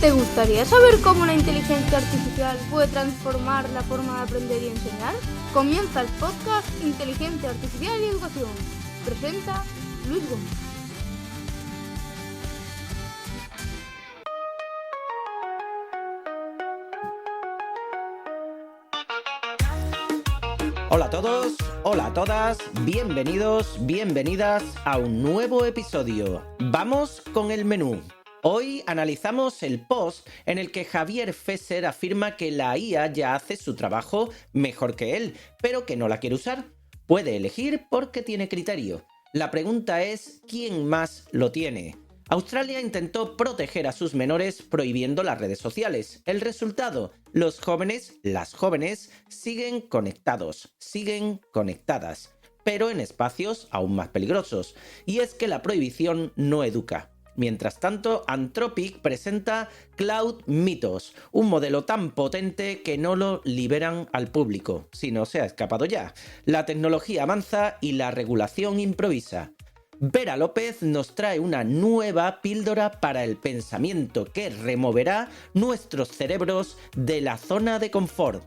¿Te gustaría saber cómo la inteligencia artificial puede transformar la forma de aprender y enseñar? Comienza el podcast Inteligencia Artificial y Educación. Presenta Luis Gómez. Hola a todos, hola a todas, bienvenidos, bienvenidas a un nuevo episodio. Vamos con el menú. Hoy analizamos el post en el que Javier Fesser afirma que la IA ya hace su trabajo mejor que él, pero que no la quiere usar. Puede elegir porque tiene criterio. La pregunta es, ¿quién más lo tiene? Australia intentó proteger a sus menores prohibiendo las redes sociales. El resultado, los jóvenes, las jóvenes, siguen conectados, siguen conectadas, pero en espacios aún más peligrosos. Y es que la prohibición no educa. Mientras tanto, Anthropic presenta Cloud Mythos, un modelo tan potente que no lo liberan al público, si no se ha escapado ya. La tecnología avanza y la regulación improvisa. Vera López nos trae una nueva píldora para el pensamiento que removerá nuestros cerebros de la zona de confort,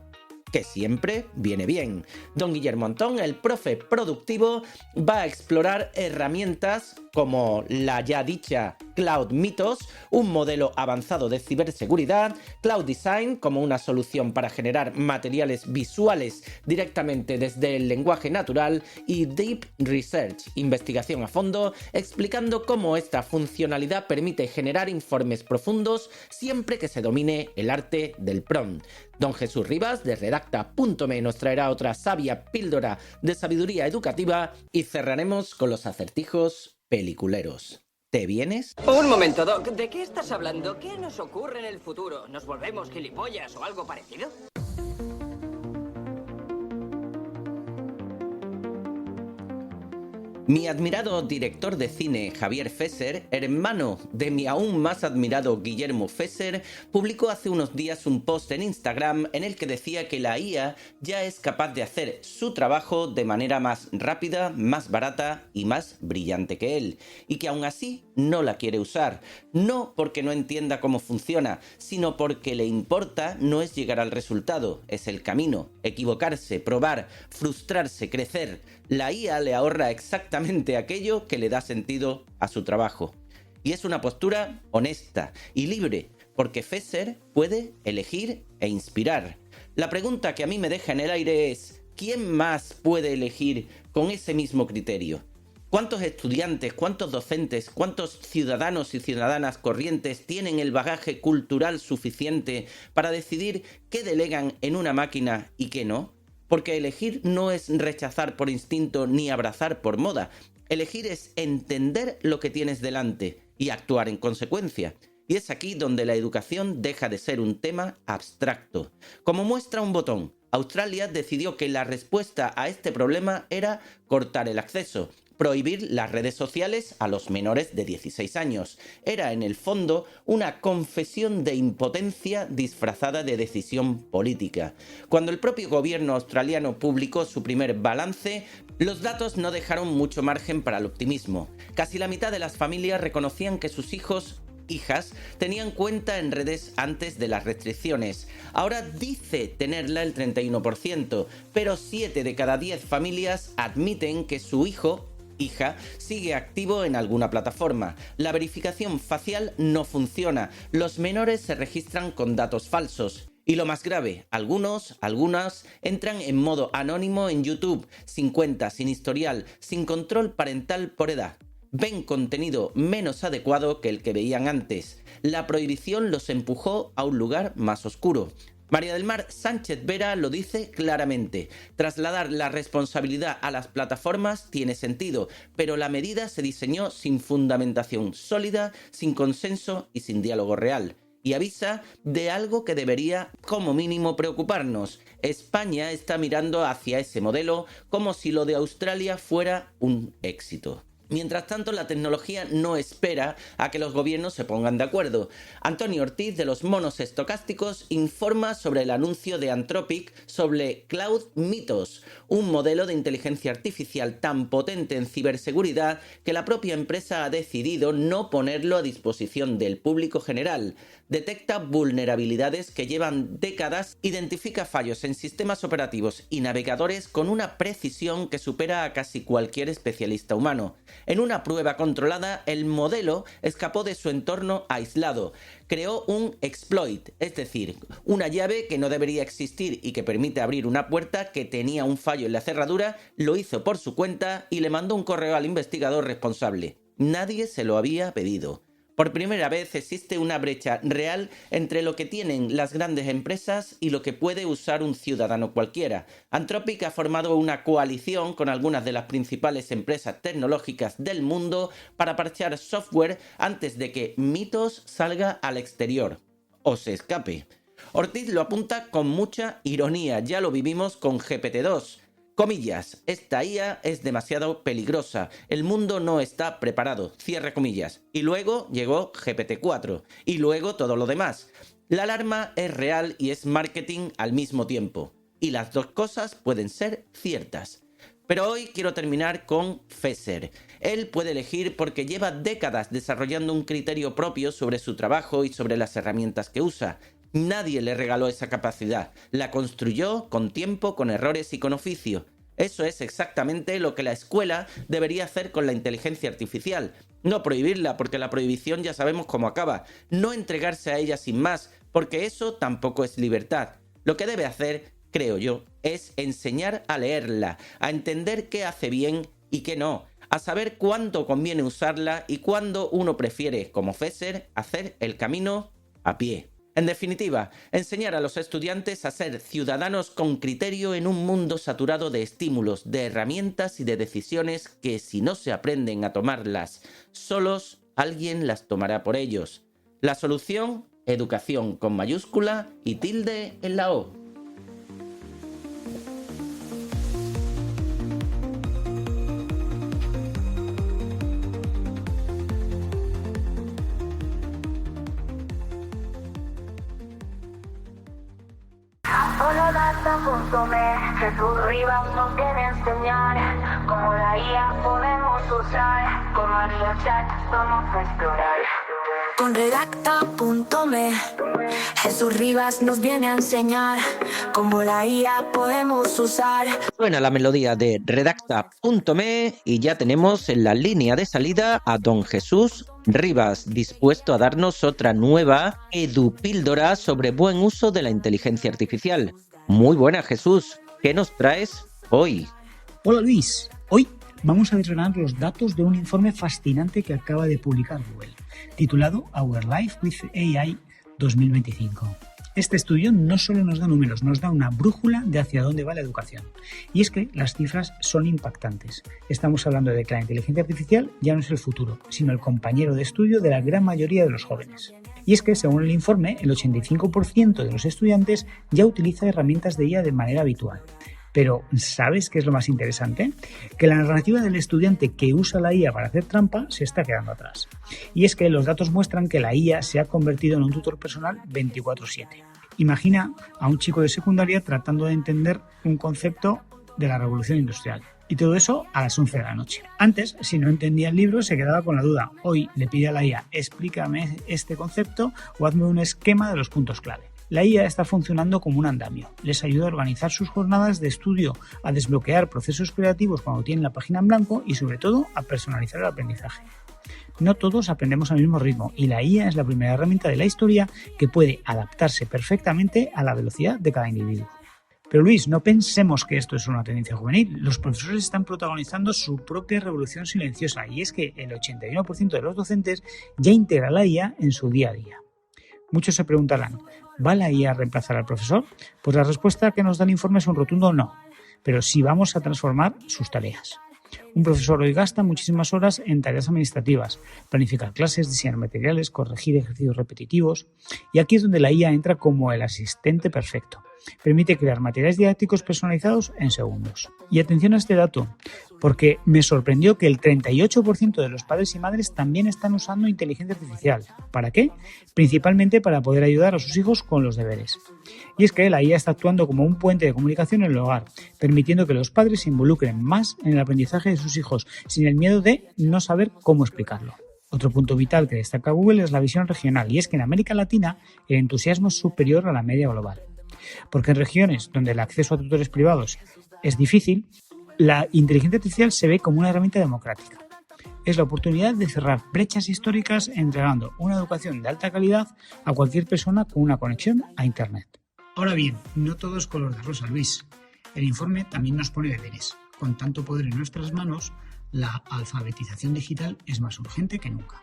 que siempre viene bien. Don Guillermo Antón, el profe productivo, va a explorar herramientas como la ya dicha Cloud Mythos, un modelo avanzado de ciberseguridad, Cloud Design como una solución para generar materiales visuales directamente desde el lenguaje natural y Deep Research, investigación a fondo, explicando cómo esta funcionalidad permite generar informes profundos siempre que se domine el arte del prompt. Don Jesús Rivas de Redacta.me nos traerá otra sabia píldora de sabiduría educativa y cerraremos con los acertijos peliculeros. ¿Te vienes? Un momento, Doc. ¿De qué estás hablando? ¿Qué nos ocurre en el futuro? ¿Nos volvemos gilipollas o algo parecido? Mi admirado director de cine Javier Fesser, hermano de mi aún más admirado Guillermo Fesser, publicó hace unos días un post en Instagram en el que decía que la IA ya es capaz de hacer su trabajo de manera más rápida, más barata y más brillante que él, y que aún así no la quiere usar, no porque no entienda cómo funciona, sino porque le importa no es llegar al resultado, es el camino, equivocarse, probar, frustrarse, crecer. La IA le ahorra exactamente aquello que le da sentido a su trabajo. Y es una postura honesta y libre, porque Fesser puede elegir e inspirar. La pregunta que a mí me deja en el aire es, ¿quién más puede elegir con ese mismo criterio? ¿Cuántos estudiantes, cuántos docentes, cuántos ciudadanos y ciudadanas corrientes tienen el bagaje cultural suficiente para decidir qué delegan en una máquina y qué no? Porque elegir no es rechazar por instinto ni abrazar por moda. Elegir es entender lo que tienes delante y actuar en consecuencia. Y es aquí donde la educación deja de ser un tema abstracto. Como muestra un botón, Australia decidió que la respuesta a este problema era cortar el acceso, prohibir las redes sociales a los menores de 16 años. Era, en el fondo, una confesión de impotencia disfrazada de decisión política. Cuando el propio gobierno australiano publicó su primer balance, los datos no dejaron mucho margen para el optimismo. Casi la mitad de las familias reconocían que sus hijas tenían cuenta en redes antes de las restricciones. Ahora dice tenerla el 31%, pero 7 de cada 10 familias admiten que su hija sigue activo en alguna plataforma. La verificación facial no funciona. Los menores se registran con datos falsos. Y lo más grave, algunas entran en modo anónimo en YouTube, sin cuenta, sin historial, sin control parental por edad. Ven contenido menos adecuado que el que veían antes. La prohibición los empujó a un lugar más oscuro. María del Mar Sánchez Vera lo dice claramente. Trasladar la responsabilidad a las plataformas tiene sentido, pero la medida se diseñó sin fundamentación sólida, sin consenso y sin diálogo real. Y avisa de algo que debería, como mínimo, preocuparnos. España está mirando hacia ese modelo como si lo de Australia fuera un éxito. Mientras tanto, la tecnología no espera a que los gobiernos se pongan de acuerdo. Antonio Ortiz, de los monos estocásticos, informa sobre el anuncio de Anthropic sobre Cloud Mythos, un modelo de inteligencia artificial tan potente en ciberseguridad que la propia empresa ha decidido no ponerlo a disposición del público general. Detecta vulnerabilidades que llevan décadas, identifica fallos en sistemas operativos y navegadores con una precisión que supera a casi cualquier especialista humano. En una prueba controlada, el modelo escapó de su entorno aislado. Creó un exploit, es decir, una llave que no debería existir y que permite abrir una puerta que tenía un fallo en la cerradura, lo hizo por su cuenta y le mandó un correo al investigador responsable. Nadie se lo había pedido. Por primera vez existe una brecha real entre lo que tienen las grandes empresas y lo que puede usar un ciudadano cualquiera. Anthropic ha formado una coalición con algunas de las principales empresas tecnológicas del mundo para parchear software antes de que Mythos salga al exterior o se escape. Ortiz lo apunta con mucha ironía, ya lo vivimos con GPT-2. Comillas, esta IA es demasiado peligrosa, el mundo no está preparado, cierre comillas. Y luego llegó GPT-4, y luego todo lo demás. La alarma es real y es marketing al mismo tiempo. Y las dos cosas pueden ser ciertas. Pero hoy quiero terminar con Fesser. Él puede elegir porque lleva décadas desarrollando un criterio propio sobre su trabajo y sobre las herramientas que usa. Nadie le regaló esa capacidad, la construyó con tiempo, con errores y con oficio. Eso es exactamente lo que la escuela debería hacer con la inteligencia artificial. No prohibirla, porque la prohibición ya sabemos cómo acaba. No entregarse a ella sin más, porque eso tampoco es libertad. Lo que debe hacer, creo yo, es enseñar a leerla, a entender qué hace bien y qué no, a saber cuándo conviene usarla y cuándo uno prefiere, como Fesser, hacer el camino a pie. En definitiva, enseñar a los estudiantes a ser ciudadanos con criterio en un mundo saturado de estímulos, de herramientas y de decisiones que, si no se aprenden a tomarlas solos, alguien las tomará por ellos. La solución, educación con mayúscula y tilde en la O. Jesús Rivas nos quiere enseñar cómo la IA podemos usar, cómo en los chats vamos a explorar. Con redacta.me Jesús Rivas nos viene a enseñar cómo la IA podemos usar. Suena la melodía de redacta.me y ya tenemos en la línea de salida a don Jesús Rivas, dispuesto a darnos otra nueva edupíldora sobre buen uso de la inteligencia artificial. Muy buena, Jesús. ¿Qué nos traes hoy? Hola, Luis. Hoy vamos a desgranar los datos de un informe fascinante que acaba de publicar Google, titulado Our Life with AI 2025. Este estudio no solo nos da números, nos da una brújula de hacia dónde va la educación. Y es que las cifras son impactantes. Estamos hablando de que la inteligencia artificial ya no es el futuro, sino el compañero de estudio de la gran mayoría de los jóvenes. Y es que, según el informe, el 85% de los estudiantes ya utiliza herramientas de IA de manera habitual. Pero, ¿sabes qué es lo más interesante? Que la narrativa del estudiante que usa la IA para hacer trampa se está quedando atrás. Y es que los datos muestran que la IA se ha convertido en un tutor personal 24/7. Imagina a un chico de secundaria tratando de entender un concepto de la revolución industrial. Y todo eso a las 11 de la noche. Antes, si no entendía el libro, se quedaba con la duda. Hoy le pide a la IA, explícame este concepto o hazme un esquema de los puntos clave. La IA está funcionando como un andamio. Les ayuda a organizar sus jornadas de estudio, a desbloquear procesos creativos cuando tienen la página en blanco y, sobre todo, a personalizar el aprendizaje. No todos aprendemos al mismo ritmo y la IA es la primera herramienta de la historia que puede adaptarse perfectamente a la velocidad de cada individuo. Pero Luis, no pensemos que esto es una tendencia juvenil. Los profesores están protagonizando su propia revolución silenciosa y es que el 81% de los docentes ya integra la IA en su día a día. Muchos se preguntarán, ¿va la IA a reemplazar al profesor? Pues la respuesta que nos da el informe es un rotundo no, pero sí vamos a transformar sus tareas. Un profesor hoy gasta muchísimas horas en tareas administrativas, planificar clases, diseñar materiales, corregir ejercicios repetitivos, y aquí es donde la IA entra como el asistente perfecto. Permite crear materiales didácticos personalizados en segundos. Y atención a este dato, porque me sorprendió que el 38% de los padres y madres también están usando inteligencia artificial. ¿Para qué? Principalmente para poder ayudar a sus hijos con los deberes. Y es que la IA está actuando como un puente de comunicación en el hogar, permitiendo que los padres se involucren más en el aprendizaje de sus hijos, sin el miedo de no saber cómo explicarlo. Otro punto vital que destaca Google es la visión regional, y es que en América Latina el entusiasmo es superior a la media global. Porque en regiones donde el acceso a tutores privados es difícil, la inteligencia artificial se ve como una herramienta democrática. Es la oportunidad de cerrar brechas históricas entregando una educación de alta calidad a cualquier persona con una conexión a Internet. Ahora bien, no todo es color de rosa, Luis. El informe también nos pone deberes. Con tanto poder en nuestras manos, la alfabetización digital es más urgente que nunca.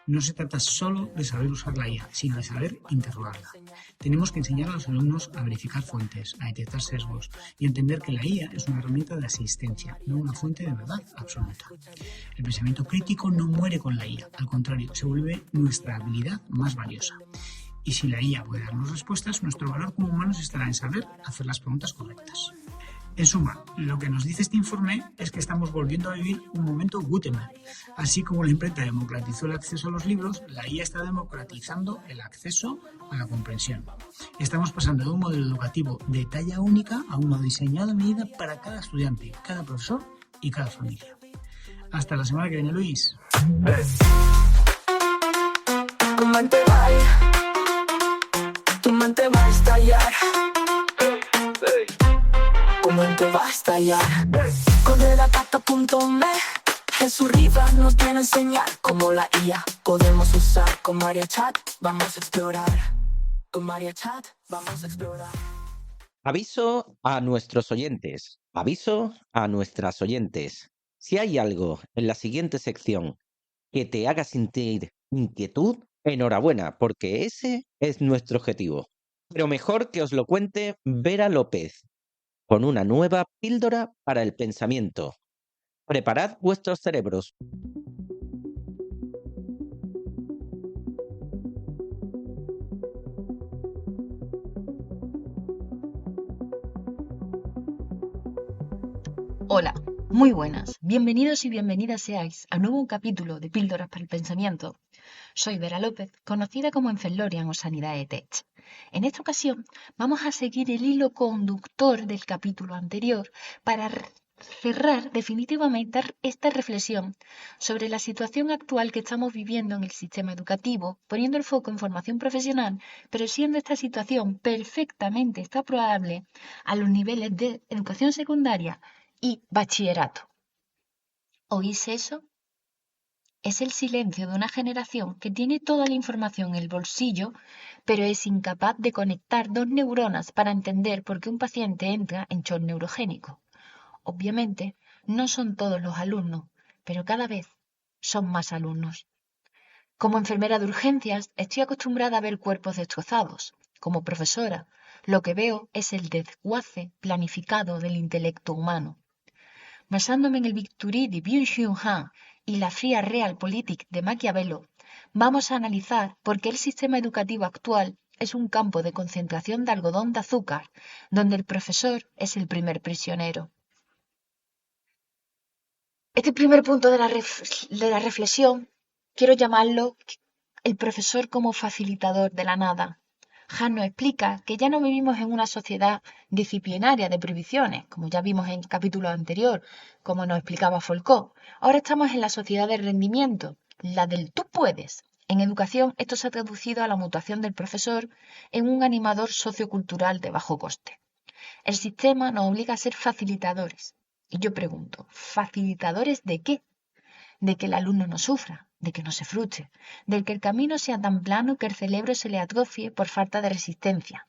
No se trata solo de saber usar la IA, sino de saber interrogarla. Tenemos que enseñar a los alumnos a verificar fuentes, a detectar sesgos y a entender que la IA es una herramienta de asistencia, no una fuente de verdad absoluta. El pensamiento crítico no muere con la IA, al contrario, se vuelve nuestra habilidad más valiosa. Y si la IA puede darnos respuestas, nuestro valor como humanos estará en saber hacer las preguntas correctas. En suma, lo que nos dice este informe es que estamos volviendo a vivir un momento Gutenberg. Así como la imprenta democratizó el acceso a los libros, la IA está democratizando el acceso a la comprensión. Estamos pasando de un modelo educativo de talla única a uno diseñado a medida para cada estudiante, cada profesor y cada familia. Hasta la semana que viene, Luis. Tu mente va a estallar. Tu mente va a estallar. Con Redacta.me, Jesús Rivas nos viene a enseñar cómo la IA podemos usar. Con Maria Chat vamos a explorar. Con Maria Chat vamos a explorar. Aviso a nuestros oyentes, aviso a nuestras oyentes. Si hay algo en la siguiente sección que te haga sentir inquietud, enhorabuena, porque ese es nuestro objetivo. Pero mejor que os lo cuente Vera López, con una nueva píldora para el pensamiento. Preparad vuestros cerebros. Hola, muy buenas. Bienvenidos y bienvenidas seáis a nuevo capítulo de Píldoras para el Pensamiento. Soy Vera López, conocida como Enfellorian o Sanidad EdTech. En esta ocasión vamos a seguir el hilo conductor del capítulo anterior para cerrar definitivamente esta reflexión sobre la situación actual que estamos viviendo en el sistema educativo, poniendo el foco en formación profesional, pero siendo esta situación perfectamente extrapolable a los niveles de educación secundaria y bachillerato. ¿Oís eso? Es el silencio de una generación que tiene toda la información en el bolsillo, pero es incapaz de conectar dos neuronas para entender por qué un paciente entra en shock neurogénico. Obviamente, no son todos los alumnos, pero cada vez son más alumnos. Como enfermera de urgencias, estoy acostumbrada a ver cuerpos destrozados. Como profesora, lo que veo es el desguace planificado del intelecto humano. Basándome en el Bisturí de Byung-Chul Han y la fría Realpolitik de Maquiavelo, vamos a analizar por qué el sistema educativo actual es un campo de concentración de algodón de azúcar, donde el profesor es el primer prisionero. Este primer punto de la reflexión quiero llamarlo el profesor como facilitador de la nada. Han nos explica que ya no vivimos en una sociedad disciplinaria de prohibiciones, como ya vimos en el capítulo anterior, como nos explicaba Foucault. Ahora estamos en la sociedad del rendimiento, la del tú puedes. En educación esto se ha traducido a la mutación del profesor en un animador sociocultural de bajo coste. El sistema nos obliga a ser facilitadores. Y yo pregunto, ¿facilitadores de qué? De que el alumno no sufra, de que no se frustre, de que el camino sea tan plano que el cerebro se le atrofie por falta de resistencia.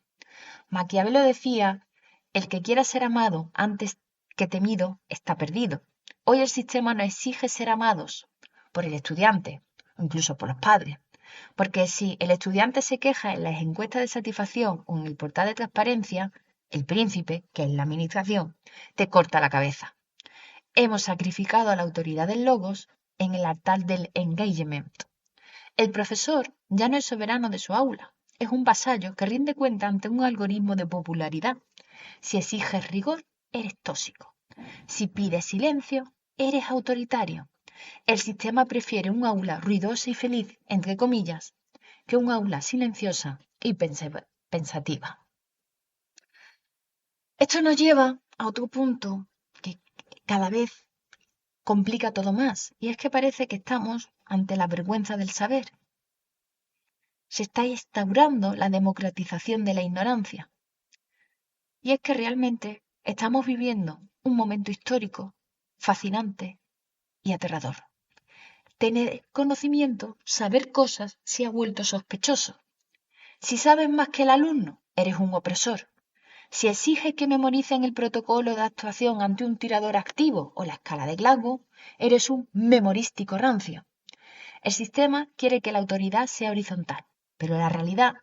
Maquiavelo decía, el que quiera ser amado antes que temido está perdido. Hoy el sistema nos exige ser amados por el estudiante, o incluso por los padres. Porque si el estudiante se queja en las encuestas de satisfacción o en el portal de transparencia, el príncipe, que es la administración, te corta la cabeza. Hemos sacrificado a la autoridad del logos en el altar del engagement. El profesor ya no es soberano de su aula. es un vasallo que rinde cuenta ante un algoritmo de popularidad. Si exiges rigor, eres tóxico. Si pides silencio, eres autoritario. El sistema prefiere un aula ruidosa y feliz, entre comillas, que un aula silenciosa y pensativa. Esto nos lleva a otro punto que cada vez complica todo más, y es que parece que estamos ante la vergüenza del saber. Se está instaurando la democratización de la ignorancia. Y es que realmente estamos viviendo un momento histórico, fascinante y aterrador. Tener conocimiento, saber cosas, se ha vuelto sospechoso. Si sabes más que el alumno, eres un opresor. Si exiges que memoricen el protocolo de actuación ante un tirador activo o la escala de Glasgow, eres un memorístico rancio. El sistema quiere que la autoridad sea horizontal, pero la realidad,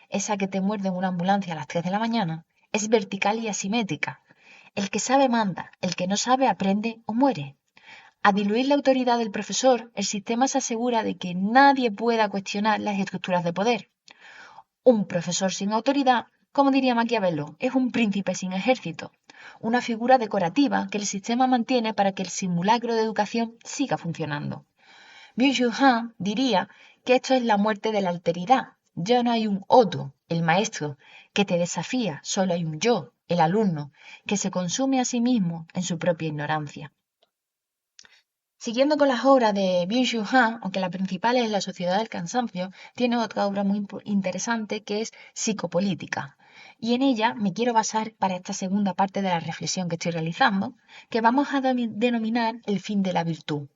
esa que te muerde en una ambulancia a las 3 de la mañana, es vertical y asimétrica. El que sabe manda, el que no sabe aprende o muere. A diluir la autoridad del profesor, el sistema se asegura de que nadie pueda cuestionar las estructuras de poder. Un profesor sin autoridad, como diría Maquiavelo, es un príncipe sin ejército, una figura decorativa que el sistema mantiene para que el simulacro de educación siga funcionando. Byung-Chul Han diría que esto es la muerte de la alteridad. Ya no hay un otro, el maestro, que te desafía, solo hay un yo, el alumno, que se consume a sí mismo en su propia ignorancia. Siguiendo con las obras de Byung-Chul Han, aunque la principal es La sociedad del cansancio, tiene otra obra muy interesante que es Psicopolítica. Y en ella me quiero basar para esta segunda parte de la reflexión que estoy realizando, que vamos a denominar el fin de la virtud.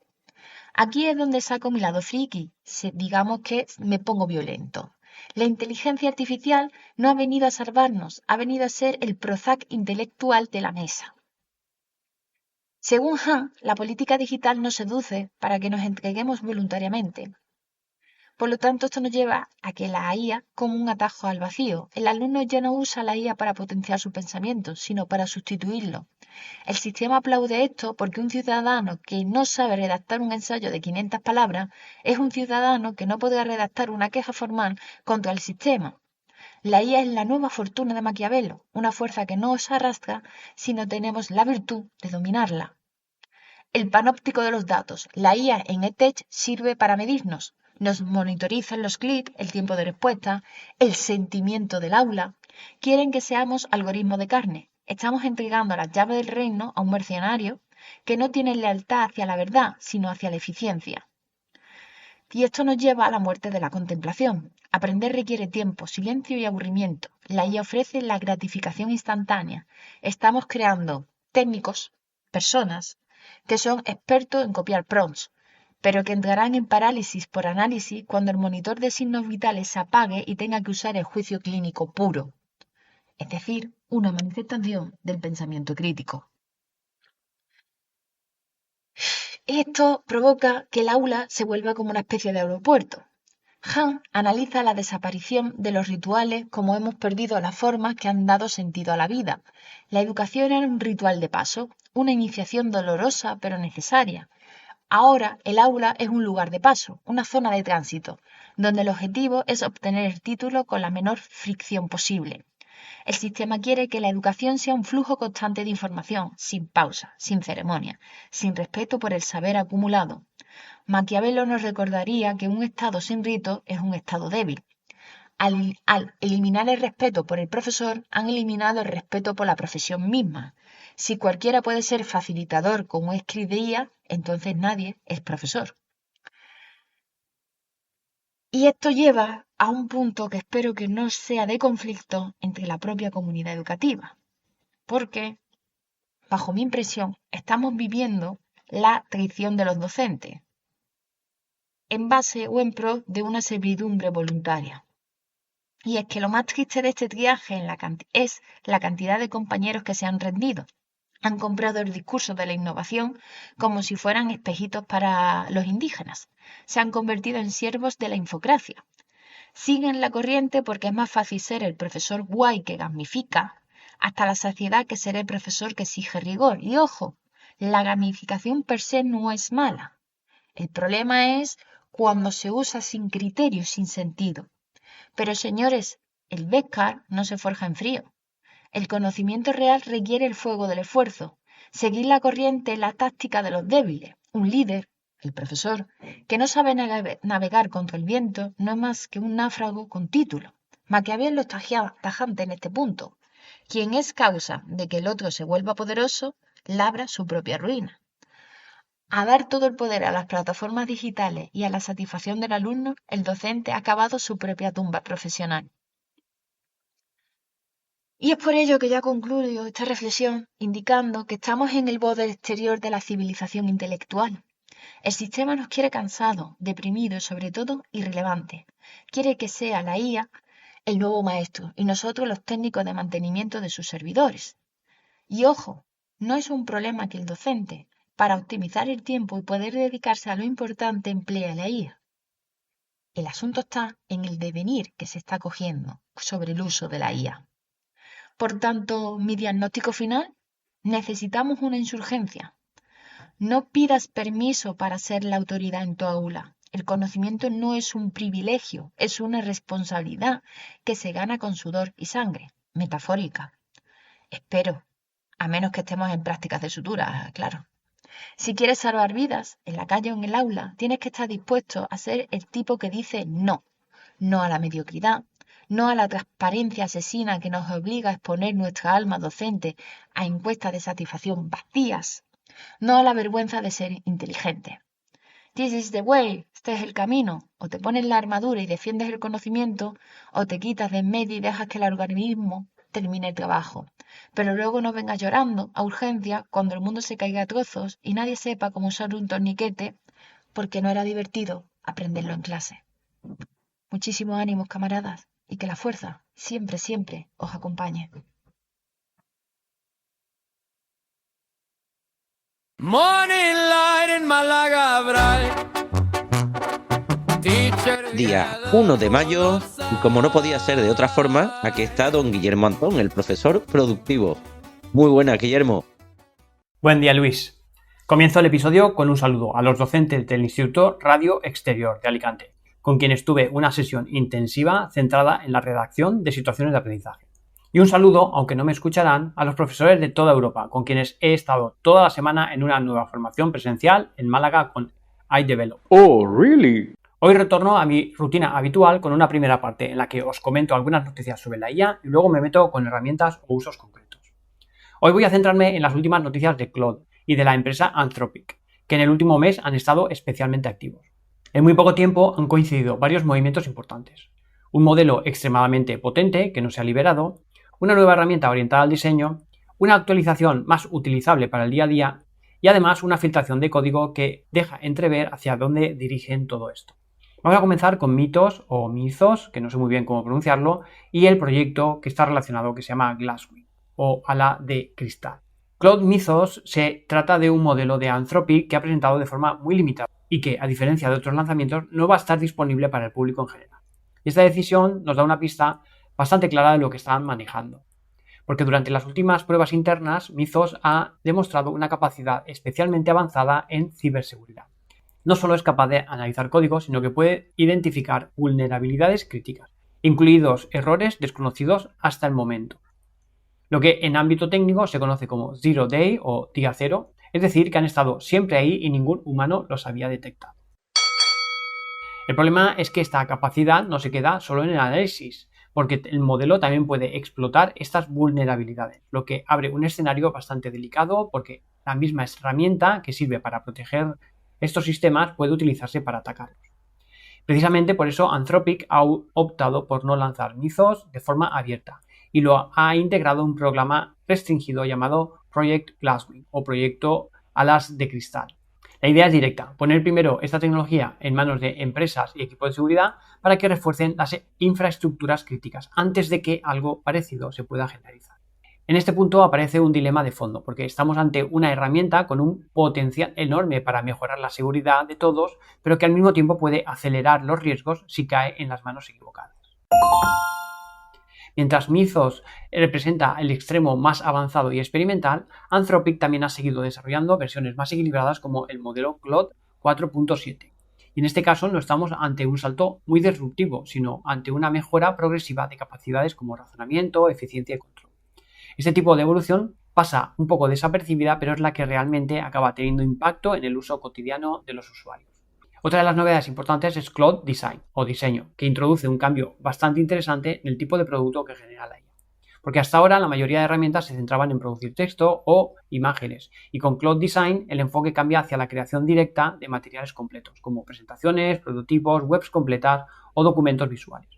Aquí es donde saco mi lado friki, digamos que me pongo violento. La inteligencia artificial no ha venido a salvarnos, ha venido a ser el Prozac intelectual de la mesa. Según Han, la política digital nos seduce para que nos entreguemos voluntariamente. Por lo tanto, esto nos lleva a que la IA como un atajo al vacío. El alumno ya no usa la IA para potenciar su pensamiento, sino para sustituirlo. El sistema aplaude esto porque un ciudadano que no sabe redactar un ensayo de 500 palabras es un ciudadano que no podrá redactar una queja formal contra el sistema. La IA es la nueva fortuna de Maquiavelo, una fuerza que no os arrastra si no tenemos la virtud de dominarla. El panóptico de los datos. La IA en EdTech sirve para medirnos. Nos monitorizan los clics, el tiempo de respuesta, el sentimiento del aula. Quieren que seamos algoritmos de carne. Estamos entregando las llaves del reino a un mercenario que no tiene lealtad hacia la verdad, sino hacia la eficiencia. Y esto nos lleva a la muerte de la contemplación. Aprender requiere tiempo, silencio y aburrimiento. La IA ofrece la gratificación instantánea. Estamos creando técnicos, personas, que son expertos en copiar prompts, pero que entrarán en parálisis por análisis cuando el monitor de signos vitales se apague y tenga que usar el juicio clínico puro, es decir, una manifestación del pensamiento crítico. Esto provoca que el aula se vuelva como una especie de aeropuerto. Han analiza la desaparición de los rituales como hemos perdido las formas que han dado sentido a la vida. La educación era un ritual de paso, una iniciación dolorosa pero necesaria. Ahora el aula es un lugar de paso, una zona de tránsito, donde el objetivo es obtener el título con la menor fricción posible. El sistema quiere que la educación sea un flujo constante de información, sin pausa, sin ceremonia, sin respeto por el saber acumulado. Maquiavelo nos recordaría que un estado sin rito es un estado débil. Al eliminar el respeto por el profesor, han eliminado el respeto por la profesión misma. Si cualquiera puede ser facilitador como es script de IA, entonces nadie es profesor. Y esto lleva a un punto que espero que no sea de conflicto entre la propia comunidad educativa, porque, bajo mi impresión, estamos viviendo la traición de los docentes, en base o en pro de una servidumbre voluntaria. Y es que lo más triste de este triaje es la cantidad de compañeros que se han rendido. Han comprado el discurso de la innovación como si fueran espejitos para los indígenas. Se han convertido en siervos de la infocracia. Siguen la corriente porque es más fácil ser el profesor guay que gamifica, hasta la saciedad que ser el profesor que exige rigor. Y ojo, la gamificación per se no es mala. El problema es cuando se usa sin criterio, sin sentido. Pero señores, el Beskar no se forja en frío. El conocimiento real requiere el fuego del esfuerzo, seguir la corriente, la táctica de los débiles. Un líder, el profesor, que no sabe navegar contra el viento, no es más que un náufrago con título. Maquiavelo es tajante en este punto. Quien es causa de que el otro se vuelva poderoso, labra su propia ruina. A dar todo el poder a las plataformas digitales y a la satisfacción del alumno, el docente ha cavado su propia tumba profesional. Y es por ello que ya concluyo esta reflexión indicando que estamos en el borde exterior de la civilización intelectual. El sistema nos quiere cansados, deprimidos y sobre todo irrelevantes. Quiere que sea la IA el nuevo maestro y nosotros los técnicos de mantenimiento de sus servidores. Y ojo, no es un problema que el docente, para optimizar el tiempo y poder dedicarse a lo importante, emplea la IA. El asunto está en el devenir que se está cogiendo sobre el uso de la IA. Por tanto, mi diagnóstico final, necesitamos una insurgencia. No pidas permiso para ser la autoridad en tu aula. El conocimiento no es un privilegio, es una responsabilidad que se gana con sudor y sangre, metafórica. Espero, a menos que estemos en prácticas de sutura, claro. Si quieres salvar vidas, en la calle o en el aula, tienes que estar dispuesto a ser el tipo que dice no. No a la mediocridad, no a la transparencia asesina que nos obliga a exponer nuestra alma docente a encuestas de satisfacción vacías, no a la vergüenza de ser inteligente. This is the way, este es el camino. O te pones la armadura y defiendes el conocimiento, o te quitas de en medio y dejas que el organismo termine el trabajo. Pero luego no vengas llorando a urgencia cuando el mundo se caiga a trozos y nadie sepa cómo usar un torniquete porque no era divertido aprenderlo en clase. Muchísimos ánimos, camaradas, y que la fuerza siempre, siempre os acompañe. Día 1 de mayo, y como no podía ser de otra forma, aquí está don Guillermo Antón, el profesor productivo. Muy buena, Guillermo. Buen día, Luis. Comienzo el episodio con un saludo a los docentes del Instituto Radio Exterior de Alicante, con quienes tuve una sesión intensiva centrada en la redacción de situaciones de aprendizaje. Y un saludo, aunque no me escucharán, a los profesores de toda Europa, con quienes he estado toda la semana en una nueva formación presencial en Málaga con iDevelop. Oh, really? Hoy retorno a mi rutina habitual con una primera parte en la que os comento algunas noticias sobre la IA y luego me meto con herramientas o usos concretos. Hoy voy a centrarme en las últimas noticias de Claude y de la empresa Anthropic, que en el último mes han estado especialmente activos. En muy poco tiempo han coincidido varios movimientos importantes. Un modelo extremadamente potente que no se ha liberado, una nueva herramienta orientada al diseño, una actualización más utilizable para el día a día y además una filtración de código que deja entrever hacia dónde dirigen todo esto. Vamos a comenzar con Mythos o Mythos, que no sé muy bien cómo pronunciarlo, y el proyecto que está relacionado que se llama Glasswing o ala de cristal. Claude Mythos se trata de un modelo de Anthropic que ha presentado de forma muy limitada y que, a diferencia de otros lanzamientos, no va a estar disponible para el público en general. Y esta decisión nos da una pista bastante clara de lo que están manejando, porque durante las últimas pruebas internas, Mythos ha demostrado una capacidad especialmente avanzada en ciberseguridad. No solo es capaz de analizar código, sino que puede identificar vulnerabilidades críticas, incluidos errores desconocidos hasta el momento. Lo que en ámbito técnico se conoce como Zero Day o día cero, es decir, que han estado siempre ahí y ningún humano los había detectado. El problema es que esta capacidad no se queda solo en el análisis, porque el modelo también puede explotar estas vulnerabilidades, lo que abre un escenario bastante delicado porque la misma herramienta que sirve para proteger estos sistemas puede utilizarse para atacarlos. Precisamente por eso Anthropic ha optado por no lanzar Mythos de forma abierta y lo ha integrado en un programa restringido llamado Project Glasswing o Proyecto Alas de Cristal. La idea es directa, poner primero esta tecnología en manos de empresas y equipos de seguridad para que refuercen las infraestructuras críticas antes de que algo parecido se pueda generalizar. En este punto aparece un dilema de fondo, porque estamos ante una herramienta con un potencial enorme para mejorar la seguridad de todos, pero que al mismo tiempo puede acelerar los riesgos si cae en las manos equivocadas. Mientras Mythos representa el extremo más avanzado y experimental, Anthropic también ha seguido desarrollando versiones más equilibradas como el modelo Claude 4.7 Y en este caso no estamos ante un salto muy disruptivo, sino ante una mejora progresiva de capacidades como razonamiento, eficiencia y control. Este tipo de evolución pasa un poco desapercibida, pero es la que realmente acaba teniendo impacto en el uso cotidiano de los usuarios. Otra de las novedades importantes es Cloud Design o diseño, que introduce un cambio bastante interesante en el tipo de producto que genera la IA. Porque hasta ahora la mayoría de herramientas se centraban en producir texto o imágenes, y con Cloud Design el enfoque cambia hacia la creación directa de materiales completos, como presentaciones, prototipos, webs completas o documentos visuales.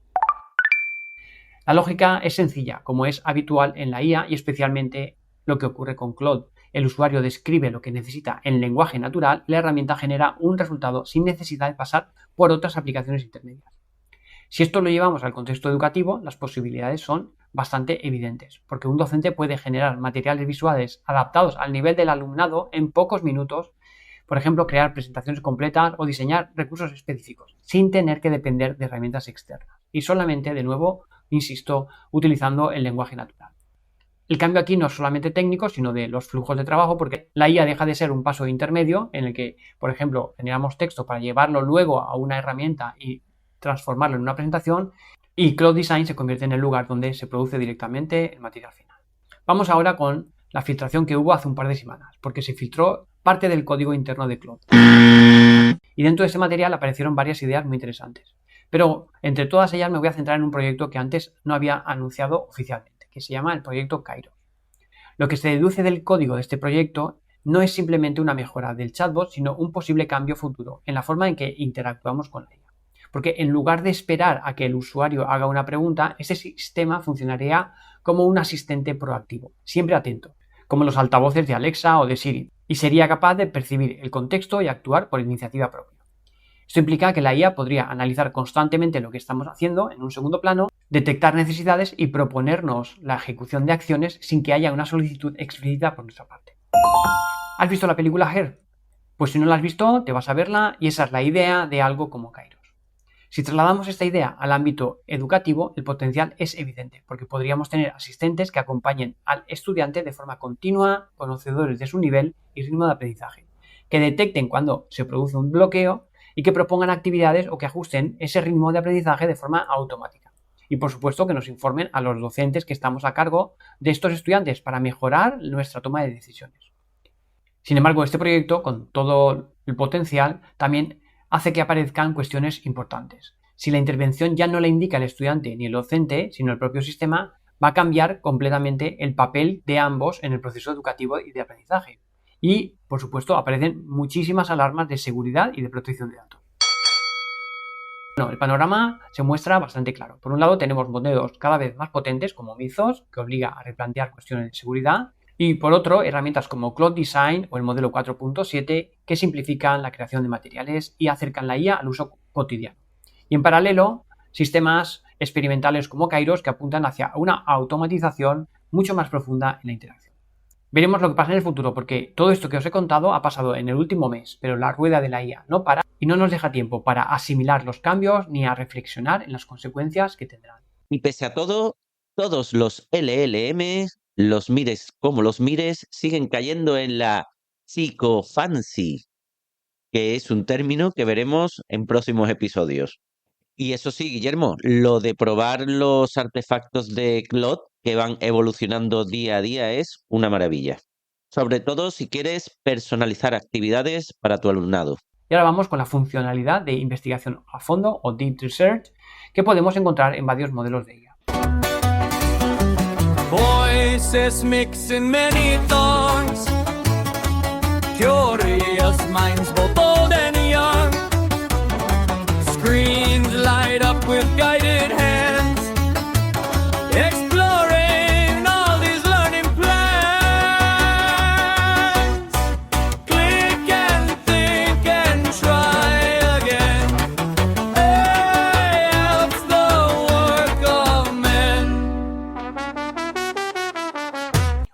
La lógica es sencilla, como es habitual en la IA y especialmente lo que ocurre con Claude. El usuario describe lo que necesita en lenguaje natural y la herramienta genera un resultado sin necesidad de pasar por otras aplicaciones intermedias. Si esto lo llevamos al contexto educativo, las posibilidades son bastante evidentes, porque un docente puede generar materiales visuales adaptados al nivel del alumnado en pocos minutos, por ejemplo, crear presentaciones completas o diseñar recursos específicos, sin tener que depender de herramientas externas y solamente, de nuevo, insisto, utilizando el lenguaje natural. El cambio aquí no es solamente técnico, sino de los flujos de trabajo, porque la IA deja de ser un paso intermedio en el que, por ejemplo, generamos texto para llevarlo luego a una herramienta y transformarlo en una presentación, y Cloud Design se convierte en el lugar donde se produce directamente el material final. Vamos ahora con la filtración que hubo hace un par de semanas, porque se filtró parte del código interno de Claude. Y dentro de ese material aparecieron varias ideas muy interesantes. Pero entre todas ellas me voy a centrar en un proyecto que antes no había anunciado oficialmente, que se llama el proyecto Kairos. Lo que se deduce del código de este proyecto no es simplemente una mejora del chatbot, sino un posible cambio futuro en la forma en que interactuamos con la IA. Porque en lugar de esperar a que el usuario haga una pregunta, ese sistema funcionaría como un asistente proactivo, siempre atento, como los altavoces de Alexa o de Siri, y sería capaz de percibir el contexto y actuar por iniciativa propia. Esto implica que la IA podría analizar constantemente lo que estamos haciendo en un segundo plano, detectar necesidades y proponernos la ejecución de acciones sin que haya una solicitud explícita por nuestra parte. ¿Has visto la película Her? Pues si no la has visto, te vas a verla y esa es la idea de algo como Kairos. Si trasladamos esta idea al ámbito educativo, el potencial es evidente, porque podríamos tener asistentes que acompañen al estudiante de forma continua, conocedores de su nivel y ritmo de aprendizaje, que detecten cuando se produce un bloqueo y que propongan actividades o que ajusten ese ritmo de aprendizaje de forma automática. Y por supuesto que nos informen a los docentes que estamos a cargo de estos estudiantes para mejorar nuestra toma de decisiones. Sin embargo, este proyecto, con todo el potencial, también hace que aparezcan cuestiones importantes. Si la intervención ya no la indica el estudiante ni el docente, sino el propio sistema, va a cambiar completamente el papel de ambos en el proceso educativo y de aprendizaje. Y, por supuesto, aparecen muchísimas alarmas de seguridad y de protección de datos. Bueno, el panorama se muestra bastante claro. Por un lado, tenemos modelos cada vez más potentes como Mythos, que obliga a replantear cuestiones de seguridad, y por otro, herramientas como Cloud Design o el modelo 4.7 que simplifican la creación de materiales y acercan la IA al uso cotidiano. Y en paralelo, sistemas experimentales como Kairos que apuntan hacia una automatización mucho más profunda en la interacción. Veremos lo que pasa en el futuro, porque todo esto que os he contado ha pasado en el último mes, pero la rueda de la IA no para y no nos deja tiempo para asimilar los cambios ni a reflexionar en las consecuencias que tendrán. Y pese a todo, todos los LLM, los mires como los mires, siguen cayendo en la psicofancy, que es un término que veremos en próximos episodios. Y eso sí, Guillermo, lo de probar los artefactos de Claude que van evolucionando día a día es una maravilla. Sobre todo si quieres personalizar actividades para tu alumnado. Y ahora vamos con la funcionalidad de investigación a fondo o Deep Research que podemos encontrar en varios modelos de IA. Voices mixing many thoughts, curious minds both old and young. Screens light up with guided hands, exploring all these learning plans. Click and think and try again. Helps the work of men.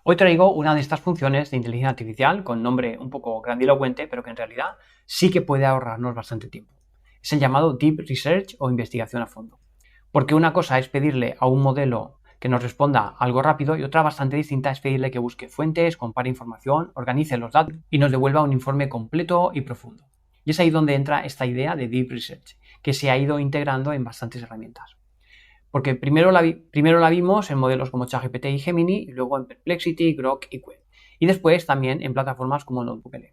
Hoy traigo una de estas funciones de inteligencia artificial con nombre un poco grandilocuente, pero que en realidad sí que puede ahorrarnos bastante tiempo. Es el llamado Deep Research o investigación a fondo. Porque una cosa es pedirle a un modelo que nos responda algo rápido y otra bastante distinta es pedirle que busque fuentes, compare información, organice los datos y nos devuelva un informe completo y profundo. Y es ahí donde entra esta idea de Deep Research, que se ha ido integrando en bastantes herramientas. Porque primero la vimos en modelos como ChatGPT y Gemini, y luego en Perplexity, Grok y Quell. Y después también en plataformas como NotebookLM.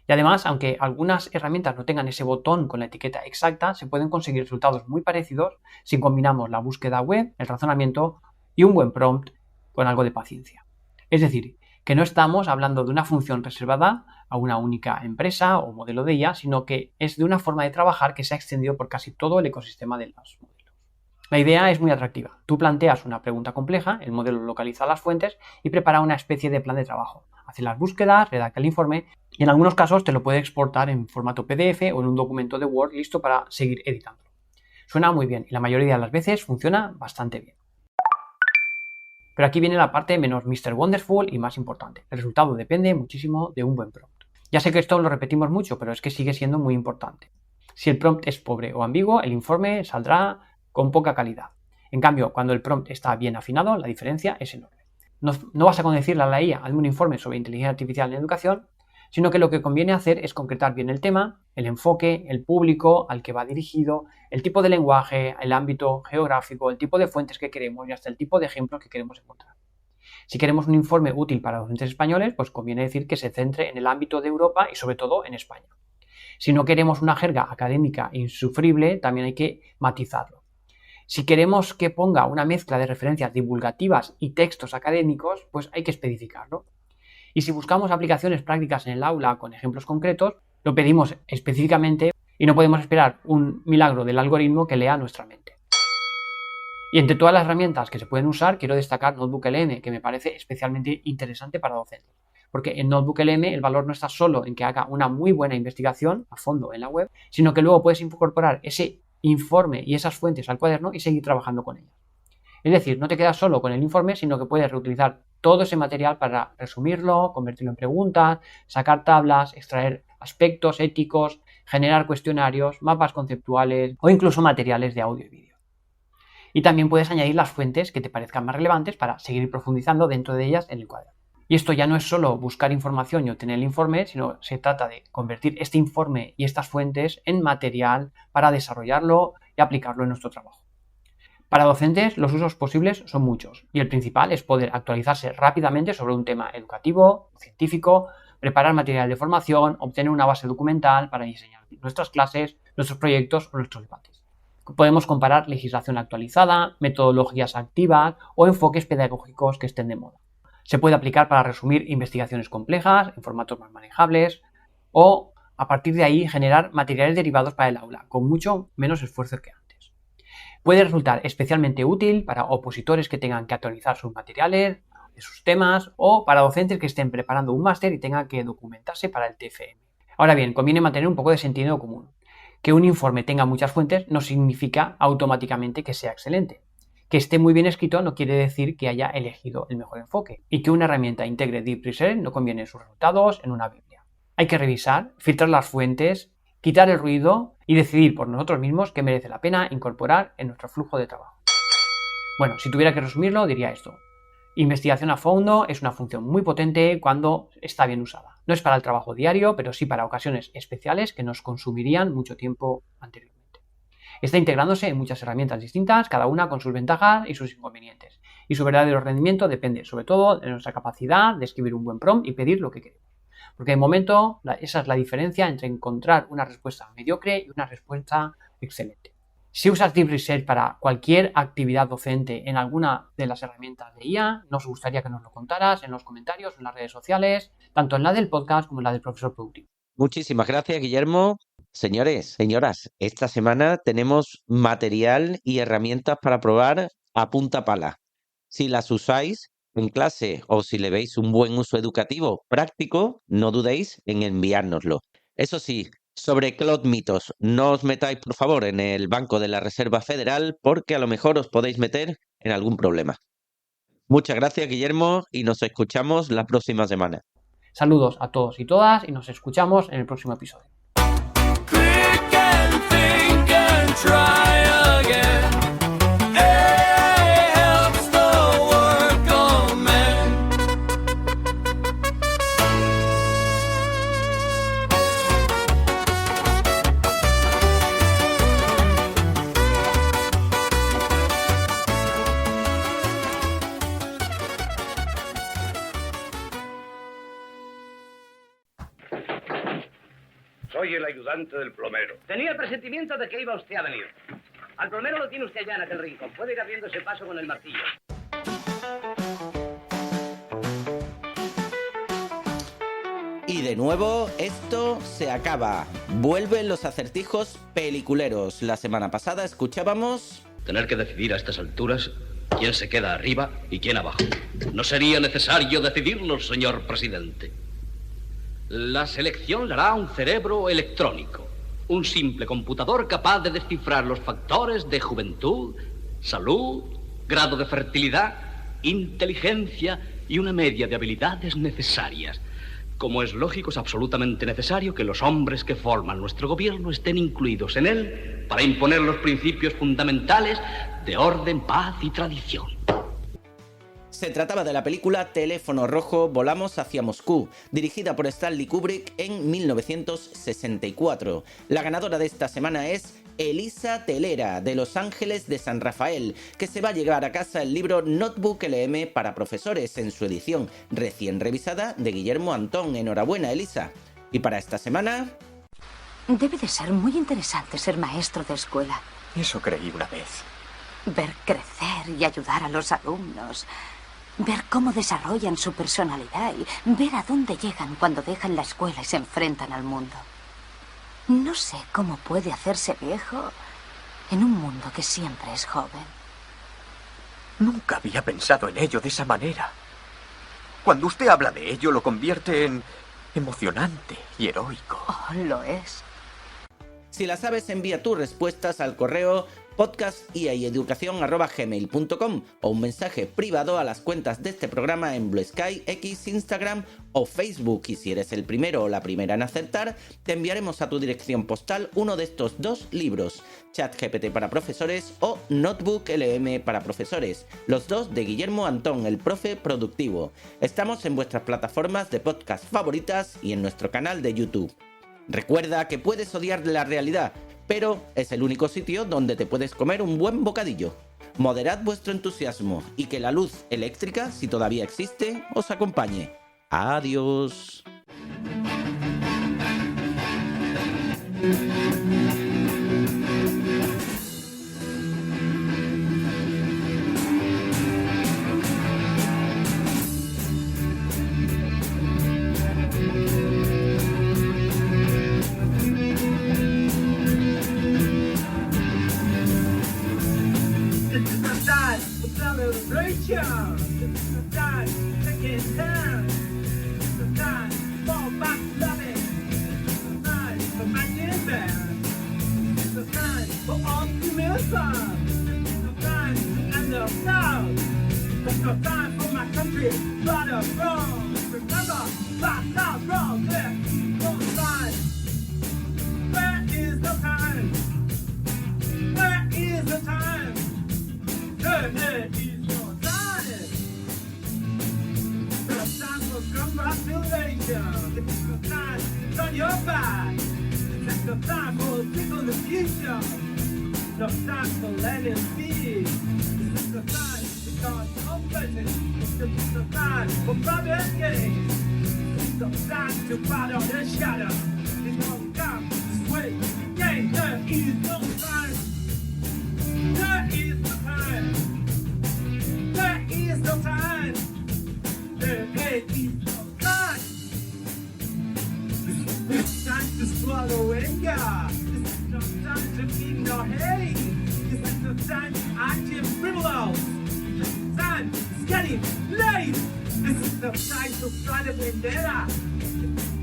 Y además, aunque algunas herramientas no tengan ese botón con la etiqueta exacta, se pueden conseguir resultados muy parecidos si combinamos la búsqueda web, el razonamiento y un buen prompt con algo de paciencia. Es decir, que no estamos hablando de una función reservada a una única empresa o modelo de IA, sino que es de una forma de trabajar que se ha extendido por casi todo el ecosistema de los modelos. La idea es muy atractiva. Tú planteas una pregunta compleja, el modelo localiza las fuentes y prepara una especie de plan de trabajo. Hace las búsquedas, redacta el informe y en algunos casos te lo puede exportar en formato PDF o en un documento de Word listo para seguir editándolo. Suena muy bien y la mayoría de las veces funciona bastante bien. Pero aquí viene la parte menos Mr. Wonderful y más importante. El resultado depende muchísimo de un buen prompt. Ya sé que esto lo repetimos mucho, pero es que sigue siendo muy importante. Si el prompt es pobre o ambiguo, el informe saldrá con poca calidad. En cambio, cuando el prompt está bien afinado, la diferencia es enorme. No vas a decirle a la IA, hazme un informe sobre inteligencia artificial en educación, sino que lo que conviene hacer es concretar bien el tema, el enfoque, el público al que va dirigido, el tipo de lenguaje, el ámbito geográfico, el tipo de fuentes que queremos y hasta el tipo de ejemplos que queremos encontrar. Si queremos un informe útil para docentes españoles, pues conviene decir que se centre en el ámbito de Europa y sobre todo en España. Si no queremos una jerga académica insufrible, también hay que matizarlo. Si queremos que ponga una mezcla de referencias divulgativas y textos académicos, pues hay que especificarlo. Y si buscamos aplicaciones prácticas en el aula con ejemplos concretos, lo pedimos específicamente y no podemos esperar un milagro del algoritmo que lea nuestra mente. Y entre todas las herramientas que se pueden usar, quiero destacar NotebookLM, que me parece especialmente interesante para docentes. Porque en NotebookLM el valor no está solo en que haga una muy buena investigación a fondo en la web, sino que luego puedes incorporar ese informe y esas fuentes al cuaderno y seguir trabajando con ellas. Es decir, no te quedas solo con el informe, sino que puedes reutilizar todo ese material para resumirlo, convertirlo en preguntas, sacar tablas, extraer aspectos éticos, generar cuestionarios, mapas conceptuales o incluso materiales de audio y vídeo. Y también puedes añadir las fuentes que te parezcan más relevantes para seguir profundizando dentro de ellas en el cuaderno. Y esto ya no es solo buscar información y obtener el informe, sino se trata de convertir este informe y estas fuentes en material para desarrollarlo y aplicarlo en nuestro trabajo. Para docentes, los usos posibles son muchos y el principal es poder actualizarse rápidamente sobre un tema educativo, científico, preparar material de formación, obtener una base documental para diseñar nuestras clases, nuestros proyectos o nuestros debates. Podemos comparar legislación actualizada, metodologías activas o enfoques pedagógicos que estén de moda. Se puede aplicar para resumir investigaciones complejas en formatos más manejables o, a partir de ahí, generar materiales derivados para el aula, con mucho menos esfuerzo que antes. Puede resultar especialmente útil para opositores que tengan que actualizar sus materiales, de sus temas, o para docentes que estén preparando un máster y tengan que documentarse para el TFM. Ahora bien, conviene mantener un poco de sentido común. Que un informe tenga muchas fuentes no significa automáticamente que sea excelente. Que esté muy bien escrito no quiere decir que haya elegido el mejor enfoque y que una herramienta integre Deep Research no conviene sus resultados en una Biblia. Hay que revisar, filtrar las fuentes, quitar el ruido y decidir por nosotros mismos qué merece la pena incorporar en nuestro flujo de trabajo. Bueno, si tuviera que resumirlo, diría esto. Investigación a fondo es una función muy potente cuando está bien usada. No es para el trabajo diario, pero sí para ocasiones especiales que nos consumirían mucho tiempo anteriormente. Está integrándose en muchas herramientas distintas, cada una con sus ventajas y sus inconvenientes. Y su verdadero rendimiento depende, sobre todo, de nuestra capacidad de escribir un buen prompt y pedir lo que queremos. Porque de momento, esa es la diferencia entre encontrar una respuesta mediocre y una respuesta excelente. Si usas Deep Research para cualquier actividad docente en alguna de las herramientas de IA, nos gustaría que nos lo contaras en los comentarios, en las redes sociales, tanto en la del podcast como en la del profesor productivo. Muchísimas gracias, Guillermo. Señores, señoras, esta semana tenemos material y herramientas para probar a punta pala. Si las usáis en clase o si le veis un buen uso educativo práctico, no dudéis en enviárnoslo. Eso sí, sobre Cloud mitos, no os metáis, por favor, en el Banco de la Reserva Federal porque a lo mejor os podéis meter en algún problema. Muchas gracias, Guillermo, y nos escuchamos la próxima semana. Saludos a todos y todas y nos escuchamos en el próximo episodio. Click and think and try again. AI helps the work of men. Soy el ayudante del plomero. Tenía el presentimiento de que iba usted a venir. Al plomero lo tiene usted allá en aquel rincón. Puede ir abriendo ese paso con el martillo. Y de nuevo, esto se acaba. Vuelven los acertijos peliculeros. La semana pasada escuchábamos... Tener que decidir a estas alturas quién se queda arriba y quién abajo. No sería necesario decidirlo, señor presidente. La selección la hará un cerebro electrónico. Un simple computador capaz de descifrar los factores de juventud, salud, grado de fertilidad, inteligencia y una media de habilidades necesarias. Como es lógico, es absolutamente necesario que los hombres que forman nuestro gobierno estén incluidos en él para imponer los principios fundamentales de orden, paz y tradición. Se trataba de la película Teléfono Rojo, Volamos hacia Moscú, dirigida por Stanley Kubrick en 1964. La ganadora de esta semana es Elisa Telera, de Los Ángeles de San Rafael, que se va a llevar a casa el libro Notebook LM para profesores en su edición recién revisada de Guillermo Antón. Enhorabuena, Elisa. Y para esta semana... Debe de ser muy interesante ser maestro de escuela. Eso creí una vez. Ver crecer y ayudar a los alumnos. Ver cómo desarrollan su personalidad y ver a dónde llegan cuando dejan la escuela y se enfrentan al mundo. No sé cómo puede hacerse viejo en un mundo que siempre es joven. Nunca había pensado en ello de esa manera. Cuando usted habla de ello, lo convierte en emocionante y heroico. Oh, lo es. Si la sabes, envía tus respuestas al correo podcast@educacion@gmail.com o un mensaje privado a las cuentas de este programa en Blue Sky, X, Instagram o Facebook. Y si eres el primero o la primera en acertar, te enviaremos a tu dirección postal uno de estos dos libros, ChatGPT para profesores o Notebook LM para profesores, los dos de Guillermo Antón, el profe productivo. Estamos en vuestras plataformas de podcast favoritas y en nuestro canal de YouTube. Recuerda que puedes odiar la realidad, pero es el único sitio donde te puedes comer un buen bocadillo. Moderad vuestro entusiasmo y que la luz eléctrica, si todavía existe, os acompañe. Adiós. No time for letting be. This is the time to start opening. This is the time for private games. This is the time to battle the shadow. It's all time to sway the game. There is no time. There is no time. There is no time. There is no time. This is time to swallow anger. Time to ignore hate. This is the time I give frivolous. This is the time it's getting late. This is the time to try to win better. This is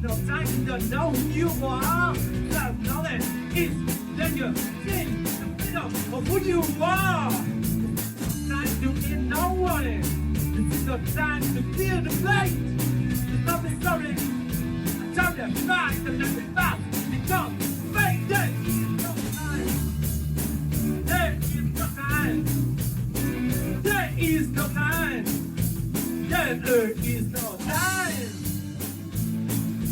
no time to don't know who you are. Self-knowledge is then you're in the middle of who you are. This is the time to get no warning. This is the time to clear the plate. There's nothing sorry. I tell you, fight the next fast. Because fake day. There is no time. There is no time.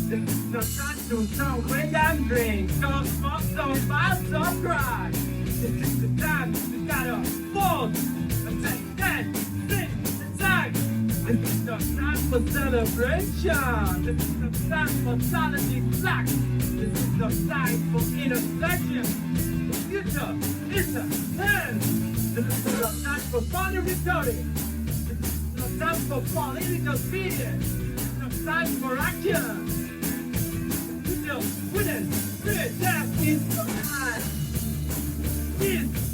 There is no time to smoke, drink and drink. Don't smoke, don't buy, don't cry. This is the time you gotta fall and take that, sit and tag. This is no time for celebration. This is no time for solid black. This is no time for intercession. The future is at hand. This is no time for vulnerability. This is no time for political obedience. No time for action. With your witness, spirit, death is behind. This